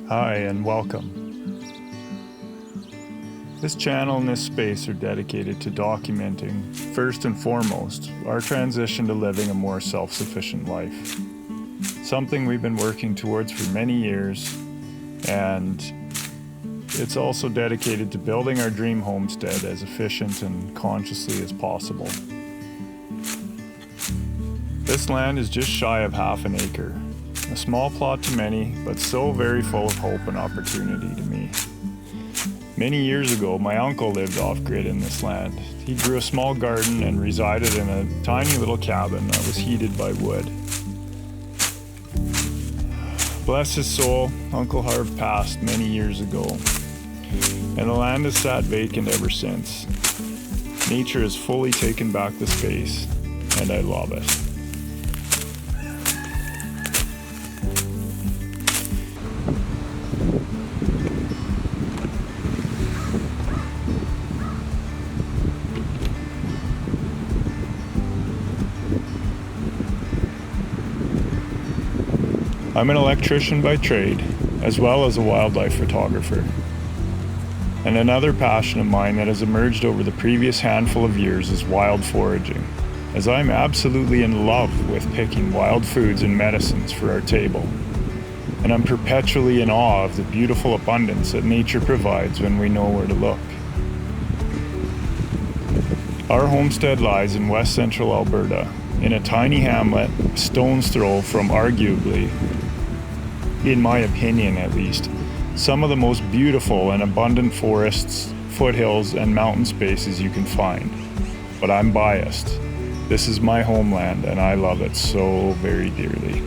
Hi and welcome. This channel and this space are dedicated to documenting, first and foremost, our transition to living a more self-sufficient life. Something we've been working towards for many years, and it's also dedicated to building our dream homestead as efficient and consciously as possible. This land is just shy of half an acre. A small plot to many, but so very full of hope and opportunity to me. Many years ago, my uncle lived off-grid in this land. He grew a small garden and resided in a tiny little cabin that was heated by wood. Bless his soul, Uncle Harve passed many years ago, and the land has sat vacant ever since. Nature has fully taken back the space, and I love it. I'm an electrician by trade, as well as a wildlife photographer. And another passion of mine that has emerged over the previous handful of years is wild foraging, as I'm absolutely in love with picking wild foods and medicines for our table. And I'm perpetually in awe of the beautiful abundance that nature provides when we know where to look. Our homestead lies in west central Alberta, in a tiny hamlet, a stone's throw from arguably, in my opinion at least, some of the most beautiful and abundant forests, foothills, and mountain spaces you can find. But I'm biased. This is my homeland and I love it so very dearly.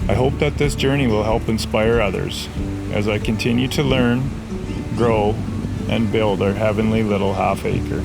I hope that this journey will help inspire others as I continue to learn, grow, and build our heavenly little half acre.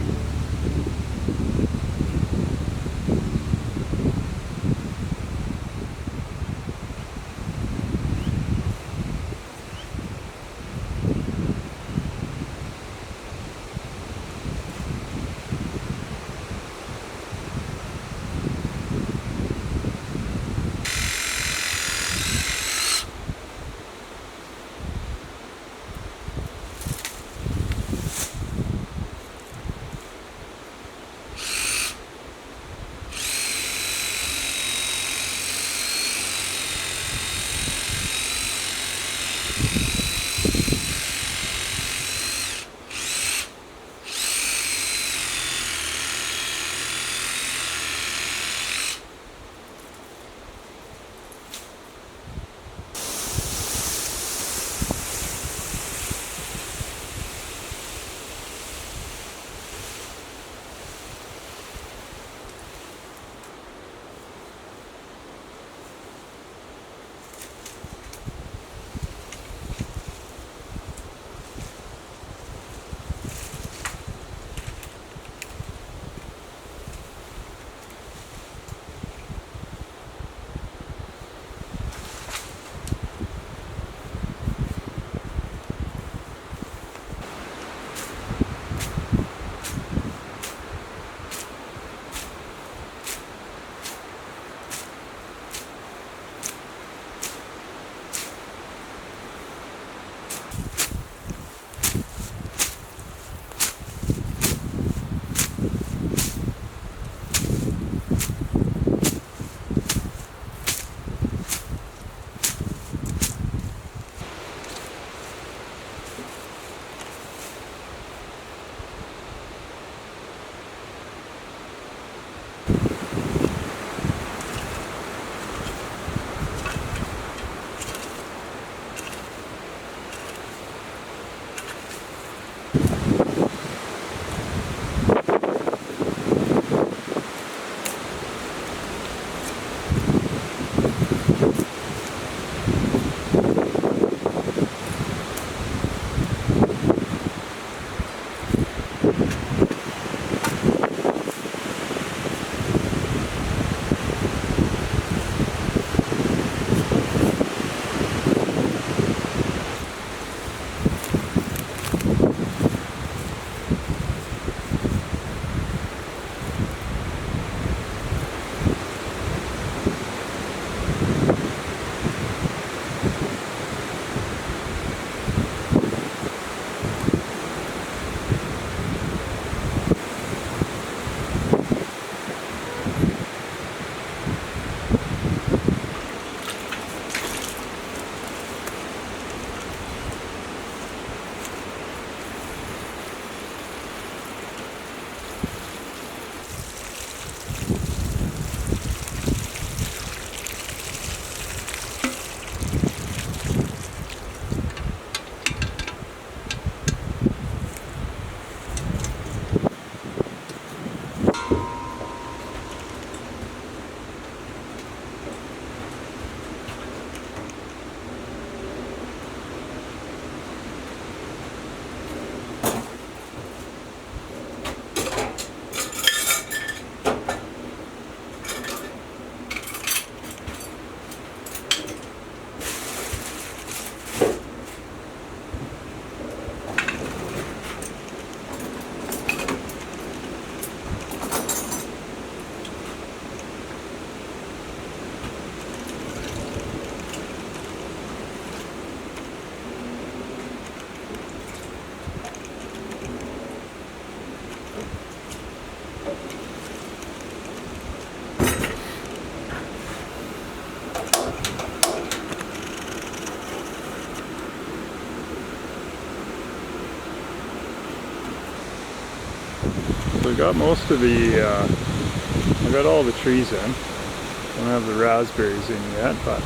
got most of the, I got all the trees in. Don't have the raspberries in yet, but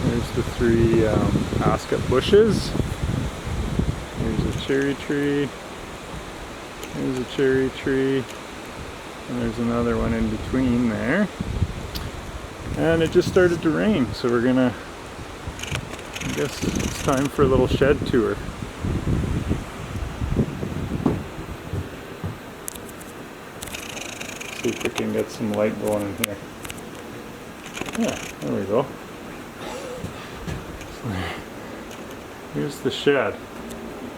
there's the 3 ascot bushes. There's a cherry tree. There's a cherry tree. And there's another one in between there. And it just started to rain, so we're gonna, I guess it's time for a little shed tour. See if we can get some light going in here. Yeah, there we go. So here's the shed.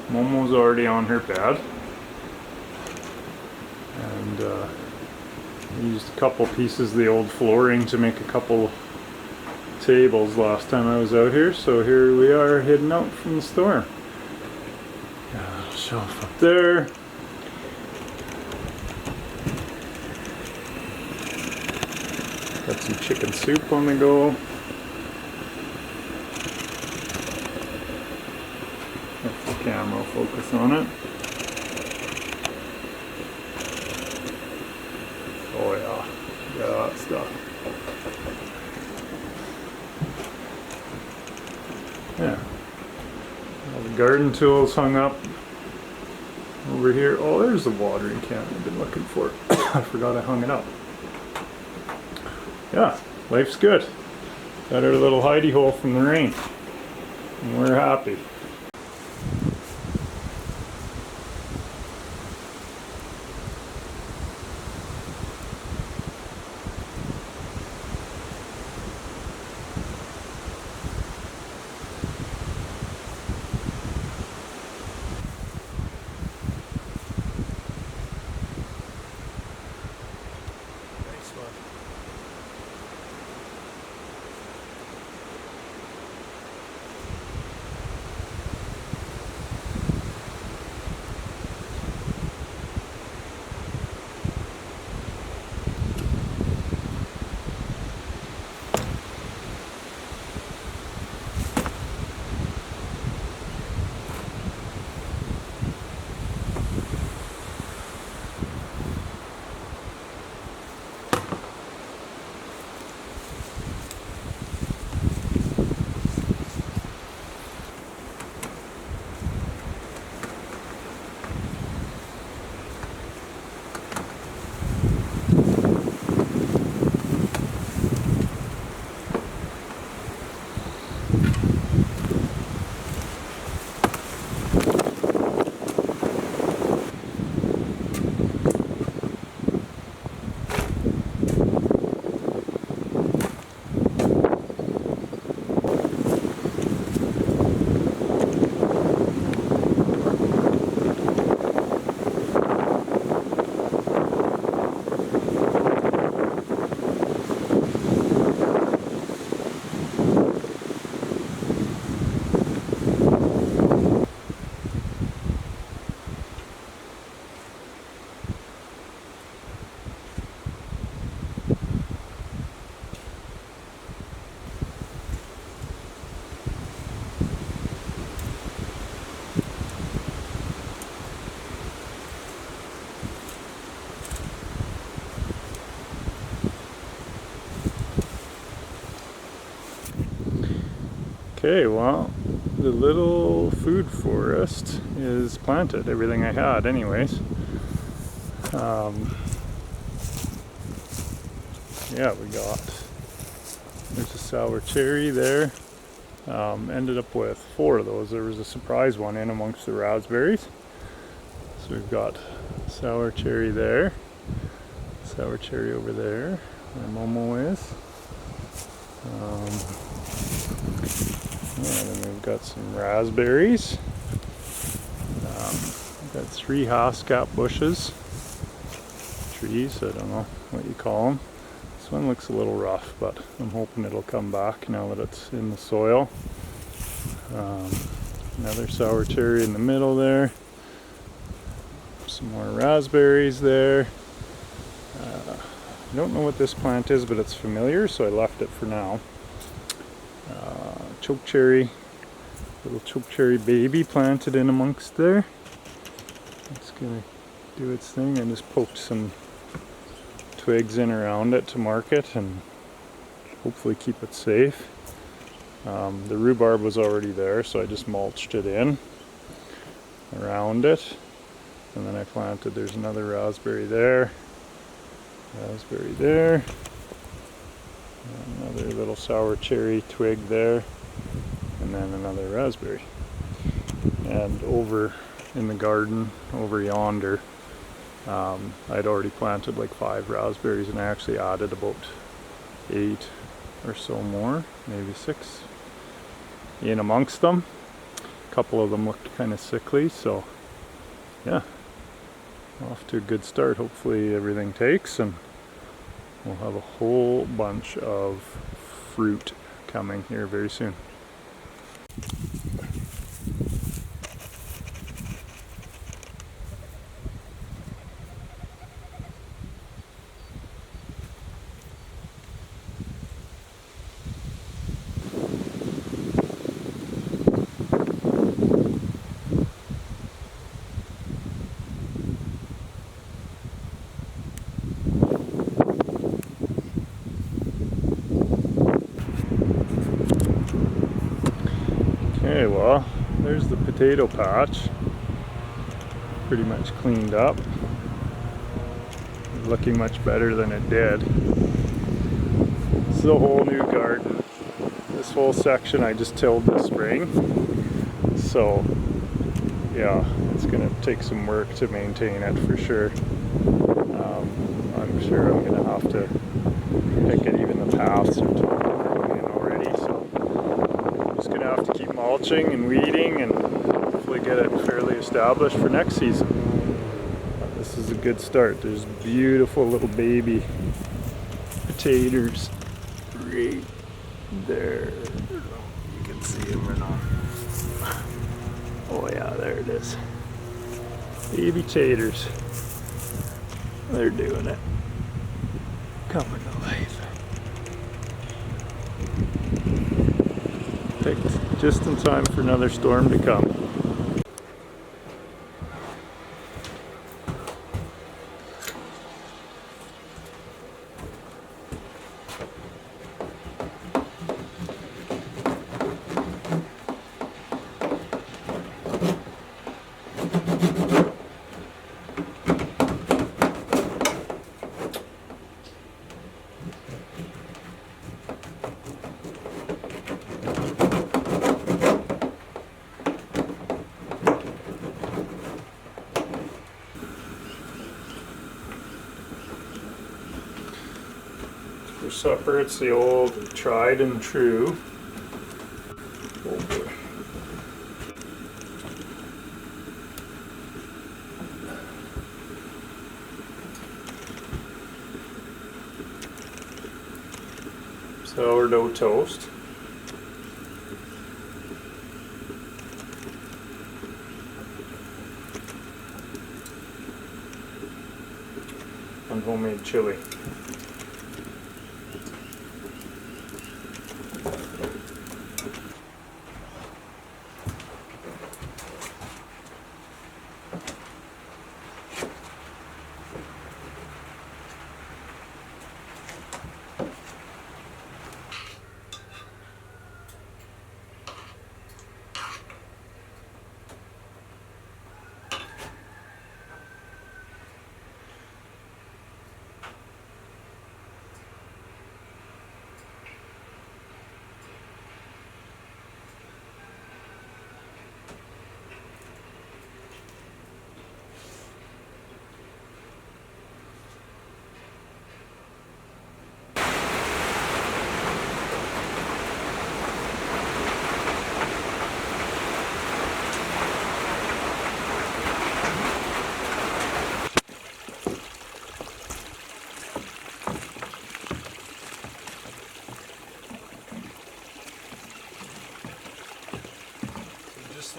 Momo's already on her bed. And I used a couple pieces of the old flooring to make a couple tables last time I was out here. So here we are heading out from the store. Got a little shelf up there. Got some chicken soup on the go. If the camera will focus on it. Oh yeah, that stuff. Yeah. All the garden tools hung up over here. Oh, there's the watering can I've been looking for. I forgot I hung it up. Yeah, life's good. Got our little hidey hole from the rain. And we're happy. Okay, well, the little food forest is planted, everything I had anyways. Yeah, there's a sour cherry there. Ended up with 4 of those. There was a surprise one in amongst the raspberries. So we've got sour cherry there, sour cherry over there, where Momo is. Yeah, then we've got some raspberries. We've got 3 Ascot bushes, trees, I don't know what you call them. This one looks a little rough, but I'm hoping it'll come back now that it's in the soil. Another sour cherry in the middle there. Some more raspberries there. I don't know what this plant is, but it's familiar, so I left it for now. Chokecherry, little chokecherry baby planted in amongst there. Looks gonna do its thing. I just poked some twigs in around it to mark it and hopefully keep it safe. The rhubarb was already there, so I just mulched it in around it, and then I planted, there's another raspberry there, another little sour cherry twig there, and then another raspberry. And over in the garden over yonder, I'd already planted like 5 raspberries, and I actually added about 8 or so more, maybe 6 in amongst them. A couple of them looked kind of sickly, so yeah, off to a good start. Hopefully everything takes and we'll have a whole bunch of fruit coming here very soon. Okay, well, there's the potato patch. Pretty much cleaned up. Looking much better than it did. This is a whole new garden. This whole section I just tilled this spring. So, yeah, it's gonna take some work to maintain it for sure. I'm sure I'm gonna have to pick it, even the paths are going in already, so I'm just gonna have to keep mulching and weeding and hopefully get it fairly established for next season. But this is a good start. There's beautiful little baby potatoes right there. You can see them or not. Oh yeah, there it is. Baby taters. They're doing it. Coming to life. Picked just in time for another storm to come. For supper, it's the old tried and true. Oh boy. Sourdough toast. And homemade chili.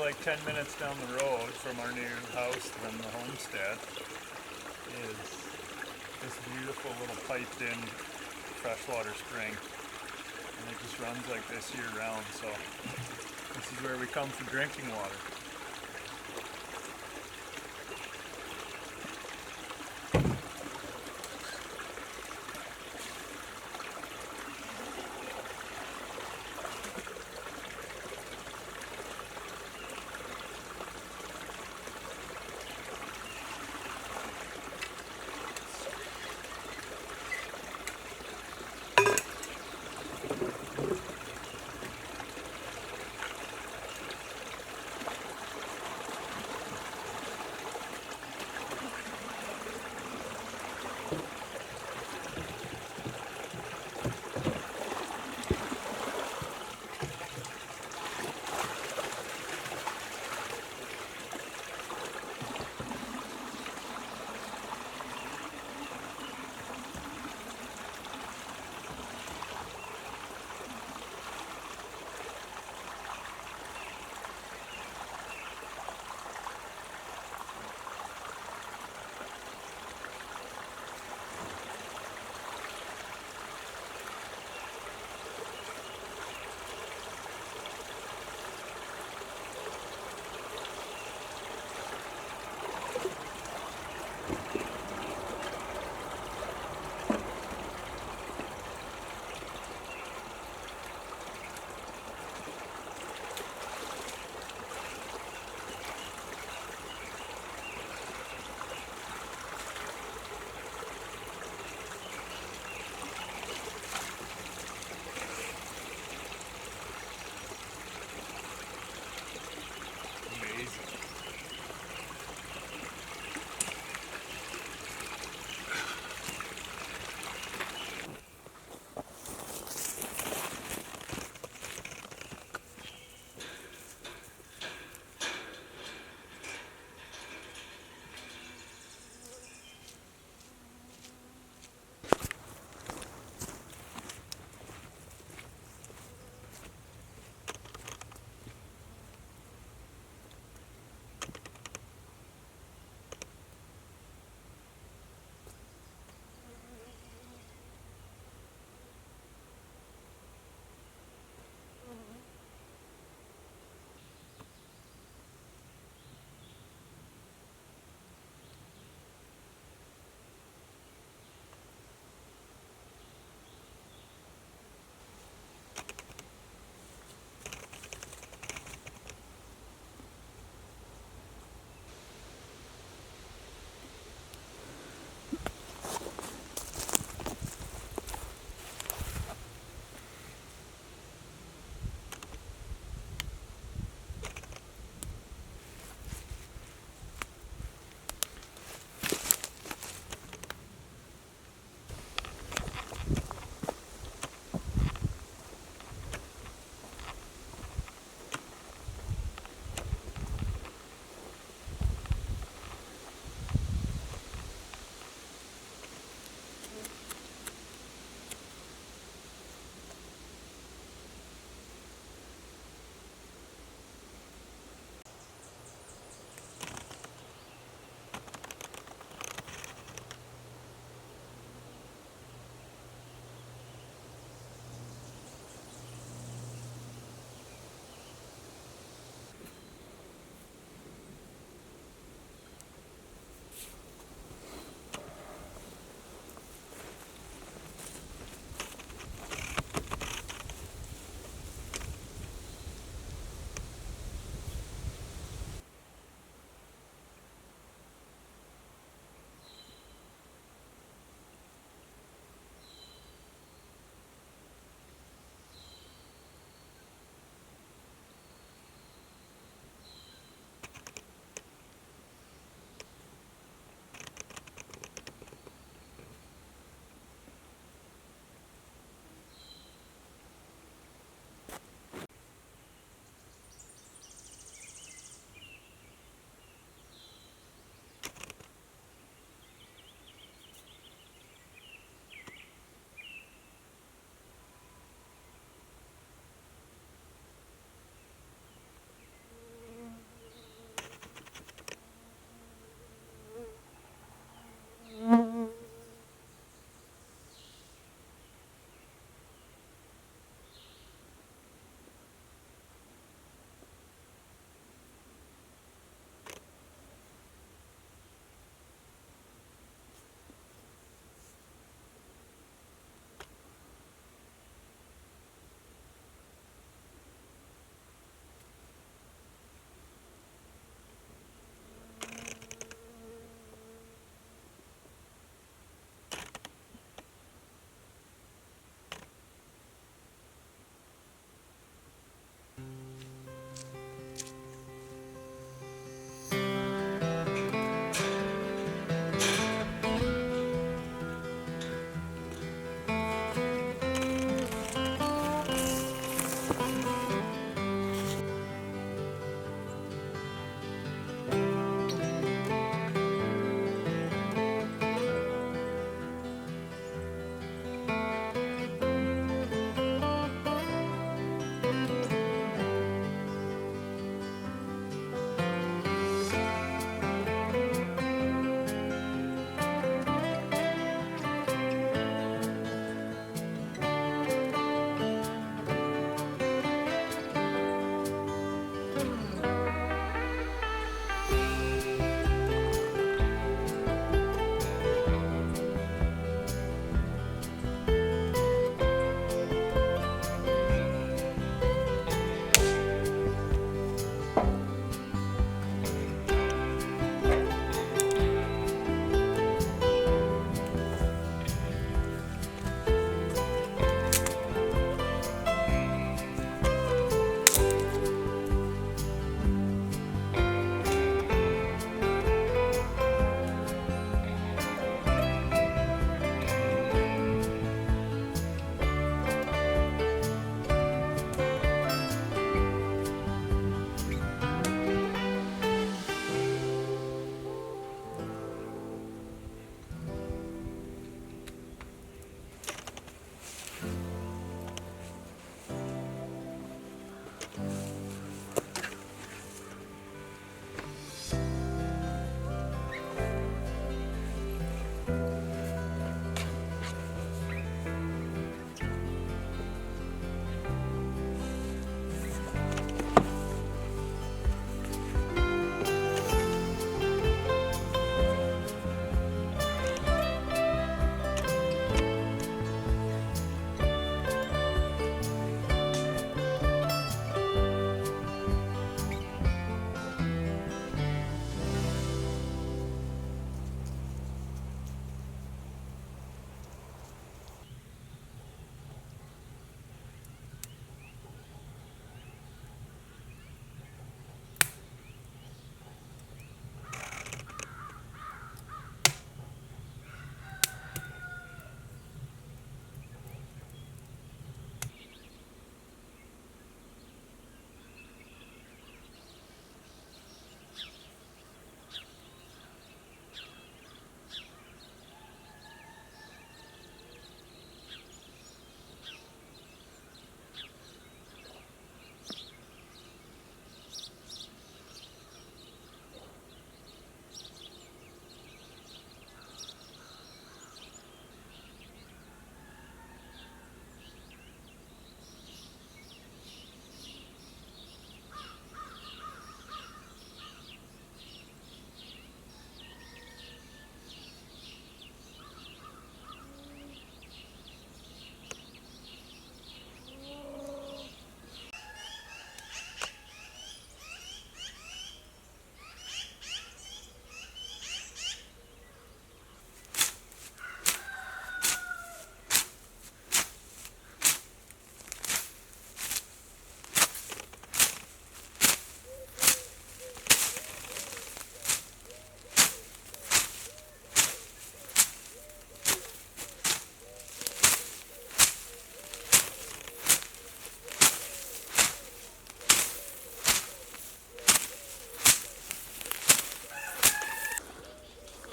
Like 10 minutes down the road from our new house from the homestead is this beautiful little piped in freshwater spring, and it just runs like this year round, so this is where we come for drinking water.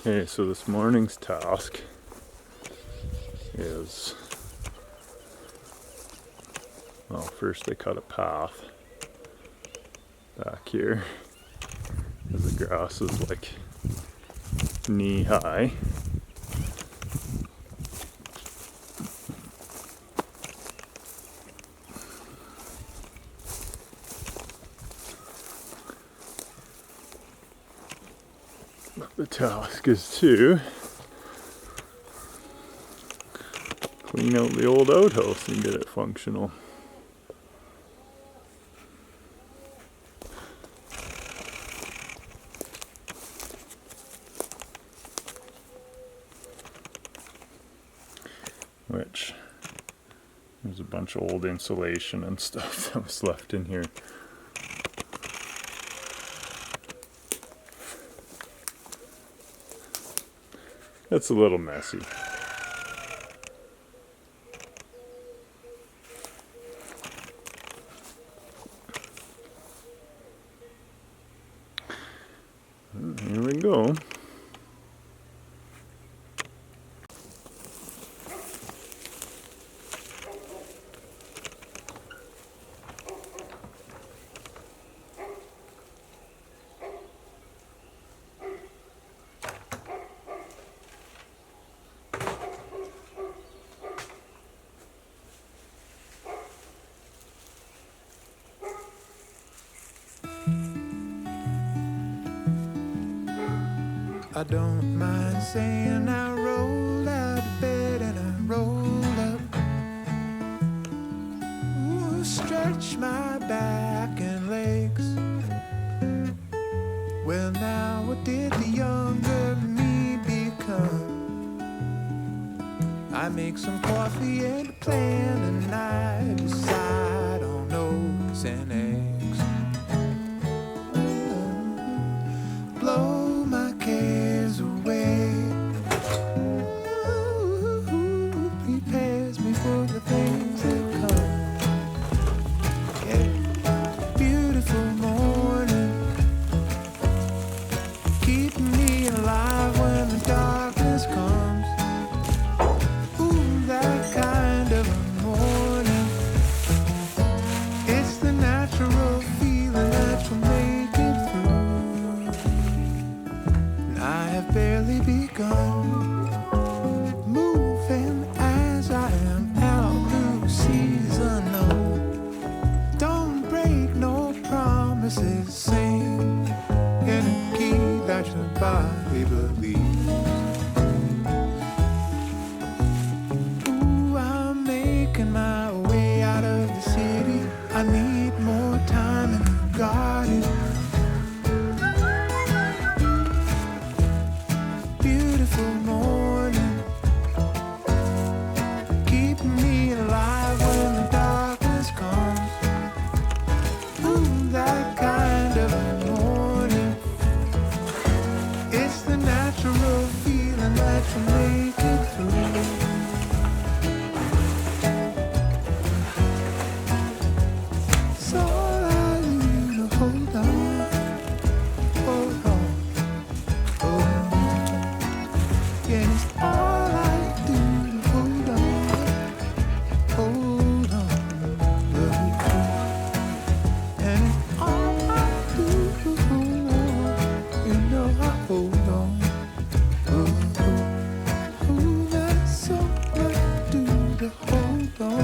Okay, so this morning's task is, well, first I cut a path back here because the grass is like knee high. The task is to clean out the old outhouse and get it functional. Which, there's a bunch of old insulation and stuff that was left in here. It's a little messy. Here we go. I don't mind saying I rolled out of bed and I rolled up. Ooh, stretch my back and legs. Well, now what did the younger me become? I make some coffee and plan a night decide on oats and eggs. Blow my cares away. Ooh, prepares me for the things that come. Yeah. Beautiful morning, keeping me alive when the darkness comes. Ooh, that kind of a morning. It's the natural feeling that will make it through. And I have barely begun moving as I am out through seas unknown. Don't break no promises, sing in a key that your body believes. Ooh, I'm making my way out of the city. I need more time in the garden. Beautiful morning, keeping me alive when the darkness comes. Ooh, that kind of a morning. It's the natural feeling that you make it through. It's all I need to hold on, hold on, hold on. Yeah, it's all I do to hold on, hold on, and it's all I do to hold on. You know I hold on, ooh, that's all I do to hold on.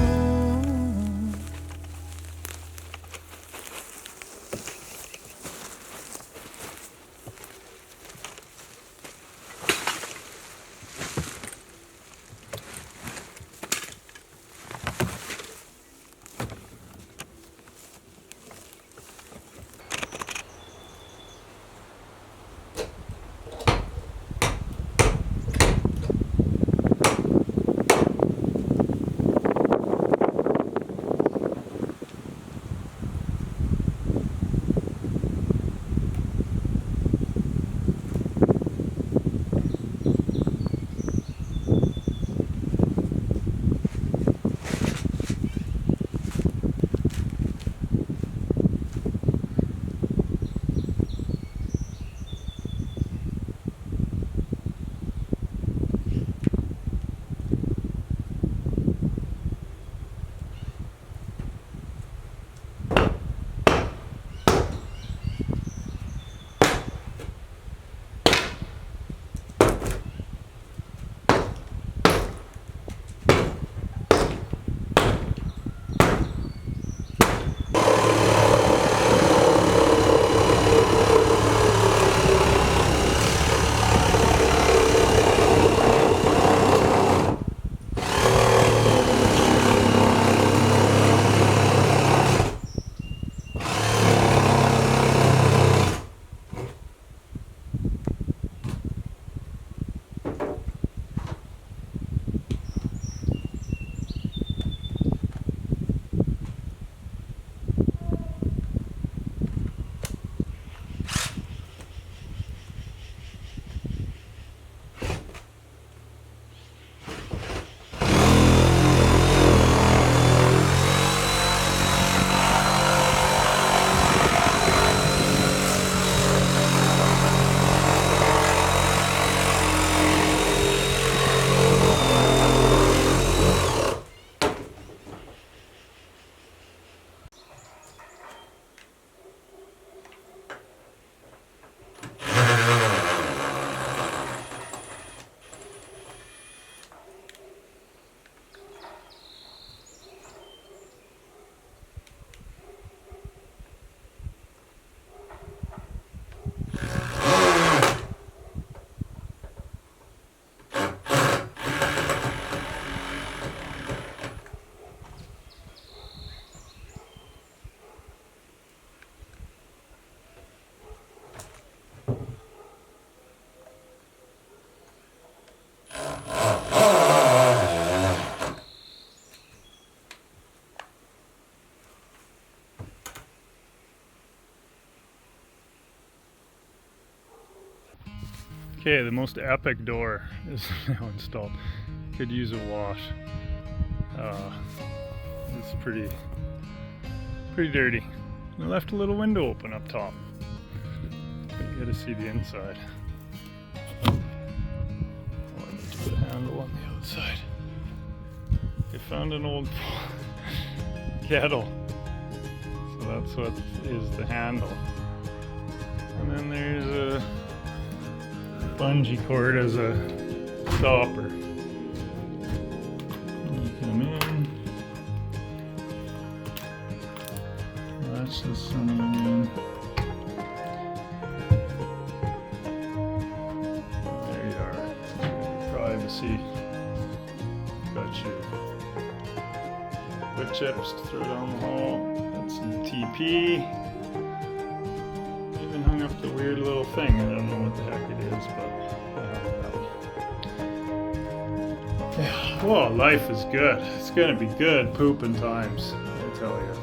Okay, the most epic door is now installed. Could use a wash. It's pretty dirty. I left a little window open up top. But you gotta see the inside. Oh, I need to put a handle on the outside. I found an old kettle. So that's what is the handle. And then there's a bungee cord as a stopper. You come in. That's the sun again. There you are. Privacy. Got your wood chips to throw down the hall. Got some TP. Even hung up the weird little thing. I don't know what the heck it is, but yeah. Whoa, life is good. It's gonna be good pooping times, I tell you.